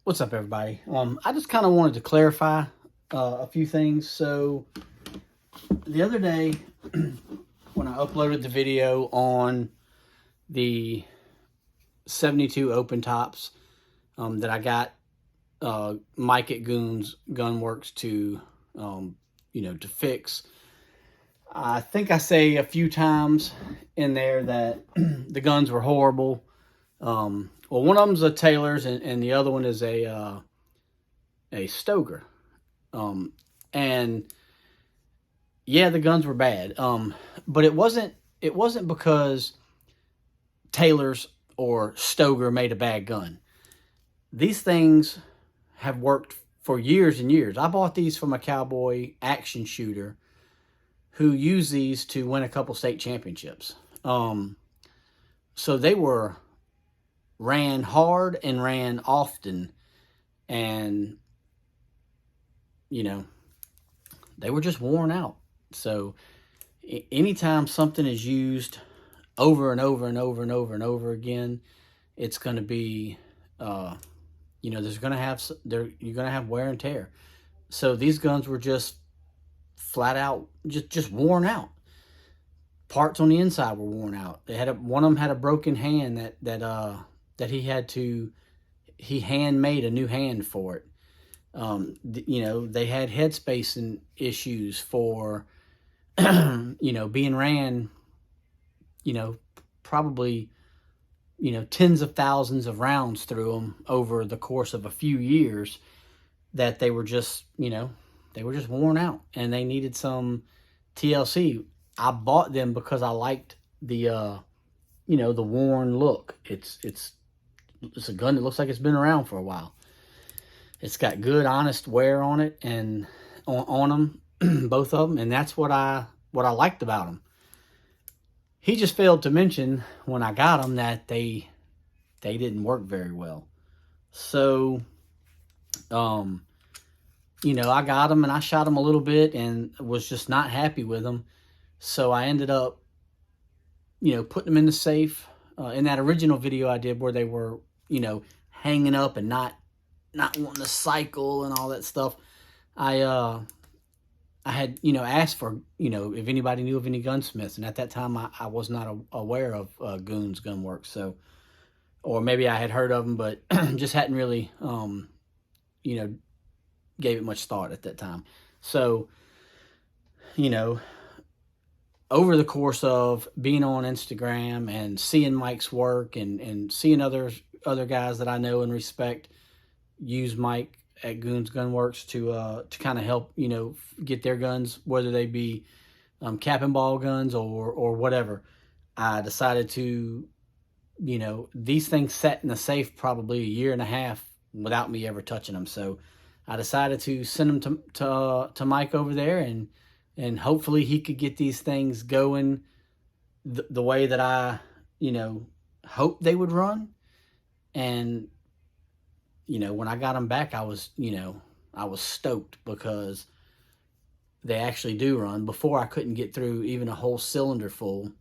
What's up, everybody? I just kind of wanted to clarify a few things. So the other day, when I uploaded the video on the 72 open tops that I got Mike at Goons Gunworks to, to fix, I think I say a few times in there that the guns were horrible. Well, one of them's a Taylor's, and the other one is a Stoeger. And yeah, the guns were bad. But it wasn't because Taylor's or Stoeger made a bad gun. These things have worked for years and years. I bought these from a cowboy action shooter who used these to win a couple state championships. So they ran hard and ran often, and they were just worn out. So anytime something is used over and over and over and over and over again, it's going to be you're going to have wear and tear. So these guns were just flat out just worn out. Parts on the inside were worn out. One of them had a broken hand that he handmade a new hand for it. They had head spacing issues for, being ran, probably, tens of thousands of rounds through them over the course of a few years, that they were just worn out and they needed some TLC. I bought them because I liked the worn look. It's a gun that looks like it's been around for a while. It's got good, honest wear on it and on them, both of them, and that's what I liked about them. He just failed to mention when I got them that they didn't work very well. So, I got them and I shot them a little bit and was just not happy with them. So I ended up, putting them in the safe. In that original video I did where they were, hanging up and not wanting to cycle and all that stuff, I had, asked for, if anybody knew of any gunsmiths. And at that time, I was not aware of Goons Gunworks. So, or maybe I had heard of them, but just hadn't really, gave it much thought at that time. So, over the course of being on Instagram and seeing Mike's work and seeing other guys that I know and respect use Mike at Goons Gunworks to kind of help, get their guns, whether they be cap and ball guns or whatever, I decided to, these things sat in the safe probably a year and a half without me ever touching them. So I decided to send them to Mike over there, and hopefully he could get these things going the way that I, hoped they would run. And, when I got them back, I was stoked because they actually do run. Before, I couldn't get through even a whole cylinder full.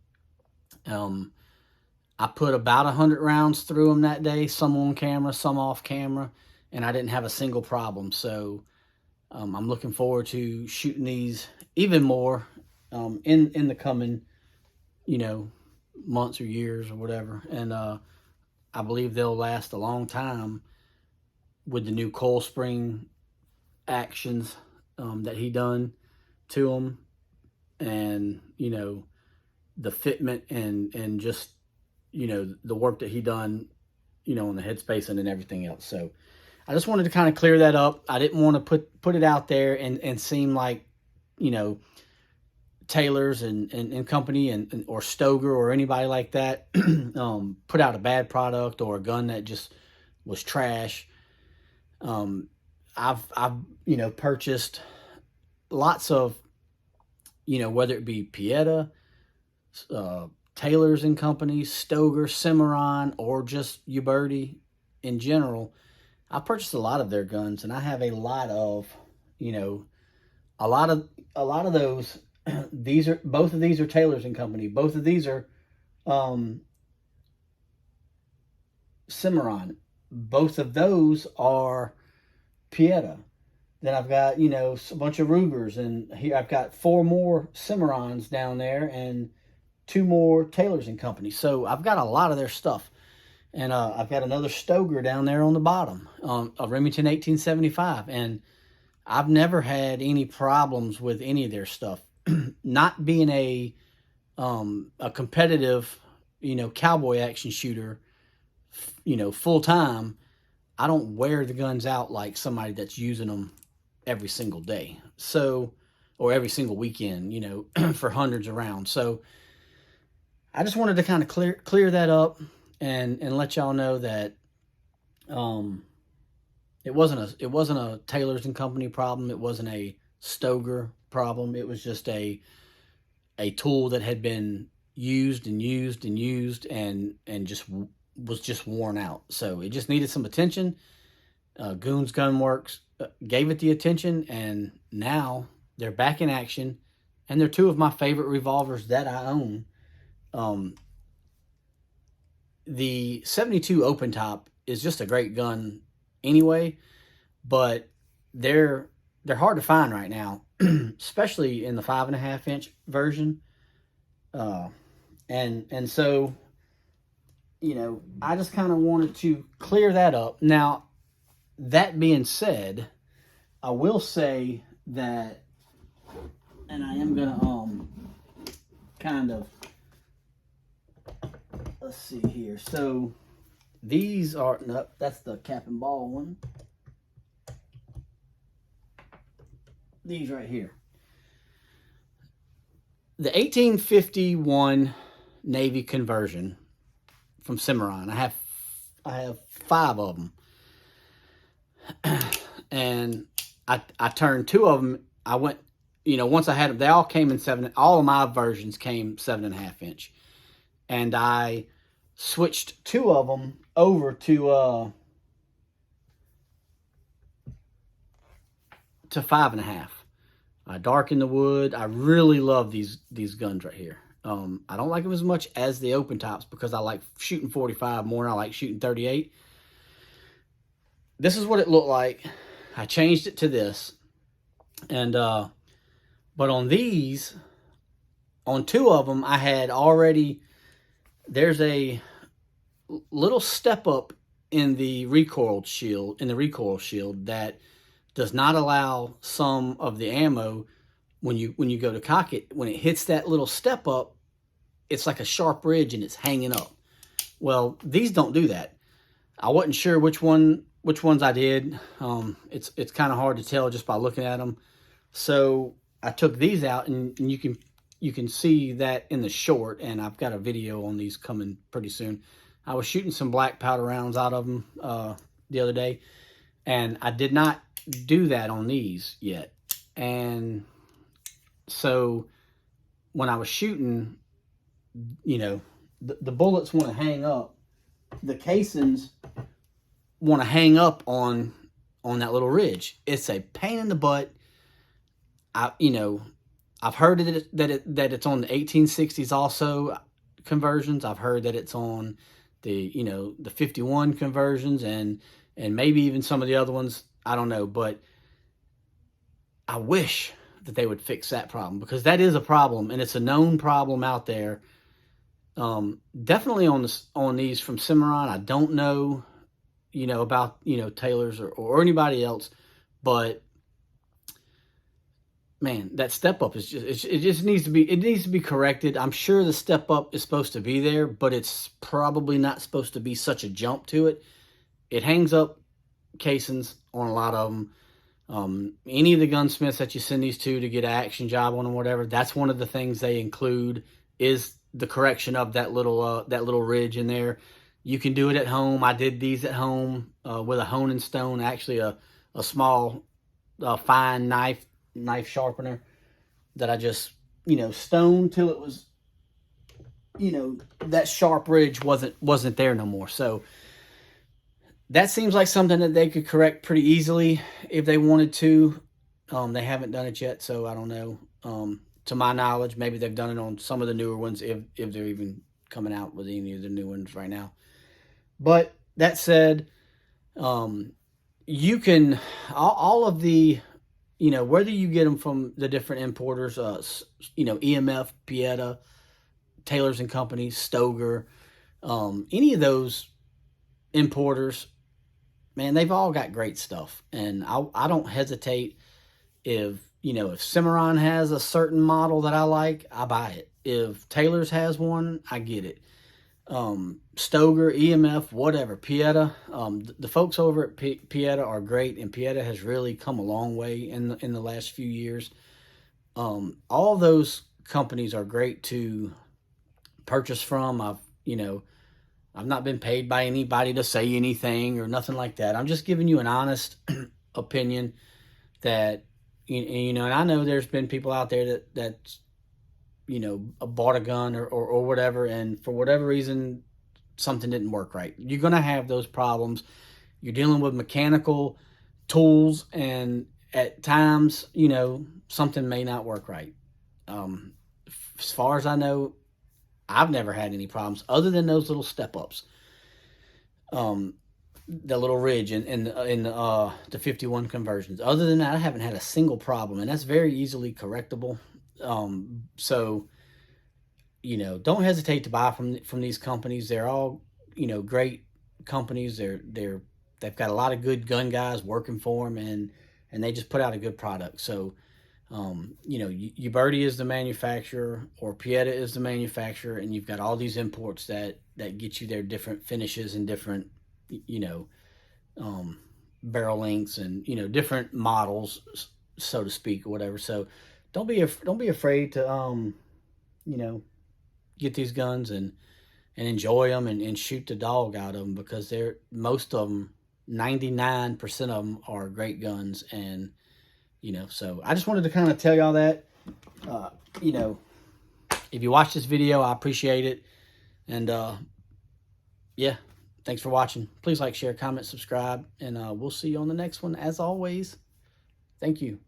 I put about 100 rounds through them that day, some on camera, some off camera, and I didn't have a single problem. So I'm looking forward to shooting these even more in the coming, months or years or whatever. And I believe they'll last a long time with the new coil spring actions that he done to them, and the fitment and just the work that he done on the head spacing and everything else. So I just wanted to kind of clear that up. I didn't want to put it out there and seem like Taylor's and company or Stoeger or anybody like that put out a bad product or a gun that just was trash. I've purchased lots of, whether it be Pieta, Taylor's and Company, Stoeger, Cimarron, or just Uberti in general. I purchased a lot of their guns, and I have a lot of, a lot of those. Both of these are Taylor's and Company. Both of these are Cimarron. both of those are Pieta. Then I've got, a bunch of Rugers, and here I've got 4 more Cimarrons down there and 2 more Taylors and Company. So I've got a lot of their stuff. And I've got another Stoeger down there on the bottom, a Remington 1875. And I've never had any problems with any of their stuff. Not being a competitive, cowboy action shooter, full time, I don't wear the guns out like somebody that's using them every single day. So, or every single weekend, for hundreds of rounds. So I just wanted to kind of clear that up and let y'all know that it wasn't a Taylors and Company problem. It wasn't a Stoeger problem. It was just a tool that had been used and used and used and just was just worn out. So it just needed some attention. Goons Gun Works gave it the attention, and now they're back in action, and they're 2 of my favorite revolvers that I own. The 72 open top is just a great gun anyway, but they're hard to find right now, especially in the 5.5 inch version. And so, I just kind of wanted to clear that up. Now, that being said, I will say that, and I am gonna kind of, let's see here. So these are, nope, that's the cap and ball one. These right here. The 1851 Navy conversion from Cimarron. I have 5 of them. And I turned 2 of them. I went, once I had them, they all came in 7, all of my versions came 7.5 inch. And I switched 2 of them over to 5.5. Dark in the Wood. I really love these guns right here. I don't like them as much as the open tops because I like shooting 45 more than I like shooting 38. This is what it looked like. I changed it to this. And but on these, on 2 of them, I had already, there's a little step up in the recoil shield, that does not allow some of the ammo, when you go to cock it, when it hits that little step up, it's like a sharp ridge and it's hanging up. Well, these don't do that. I wasn't sure which ones I did. It's kind of hard to tell just by looking at them. So I took these out, and you can see that in the short, and I've got a video on these coming pretty soon. I was shooting some black powder rounds out of them the other day, and I did not do that on these yet. And so when I was shooting, the bullets want to hang up. The casings want to hang up on that little ridge. It's a pain in the butt. I've heard that it's on the 1860s also conversions. I've heard that it's on the 51 conversions and maybe even some of the other ones. I don't know, but I wish that they would fix that problem, because that is a problem, and it's a known problem out there. Definitely on these from Cimarron. I don't know, about Taylors or anybody else, but man, that step up is it needs to be corrected. I'm sure the step up is supposed to be there, but it's probably not supposed to be such a jump to it. It hangs up casings on a lot of them. Any of the gunsmiths that you send these to get an action job on them, whatever, that's one of the things they include is the correction of that little ridge in there. You can do it at home. I did these at home with a Honing Stone, actually a small fine knife sharpener that I just stoned till it was that sharp ridge wasn't there no more. So that seems like something that they could correct pretty easily if they wanted to. They haven't done it yet, so I don't know. To my knowledge, maybe they've done it on some of the newer ones, if they're even coming out with any of the new ones right now. But that said, You can, all of the, whether you get them from the different importers, EMF, Pieta, Taylor's and Company, Stoeger, any of those importers, man, they've all got great stuff. And I don't hesitate if Cimarron has a certain model that I like, I buy it. If Taylor's has one, I get it. Stoeger, EMF, whatever, Pieta. The folks over at Pieta are great, and Pieta has really come a long way in the last few years. All those companies are great to purchase from. I've not been paid by anybody to say anything or nothing like that. I'm just giving you an honest opinion that, and I know there's been people out there that bought a gun or whatever, and for whatever reason, something didn't work right. You're going to have those problems. You're dealing with mechanical tools, and at times, something may not work right. As far as I know, I've never had any problems other than those little step ups. The little ridge in the 51 conversions. Other than that, I haven't had a single problem, and that's very easily correctable. So don't hesitate to buy from these companies. They're all great companies. They've got a lot of good gun guys working for them, and they just put out a good product. So Uberti is the manufacturer, or Pieta is the manufacturer, and you've got all these imports that get you their different finishes and different barrel lengths and different models, so to speak, or whatever. So don't be afraid to get these guns and enjoy them and shoot the dog out of them, because most of them, 99% of them, are great guns. And so I just wanted to kind of tell y'all that. If you watch this video, I appreciate it. And yeah, thanks for watching. Please like, share, comment, subscribe, and we'll see you on the next one. As always, thank you.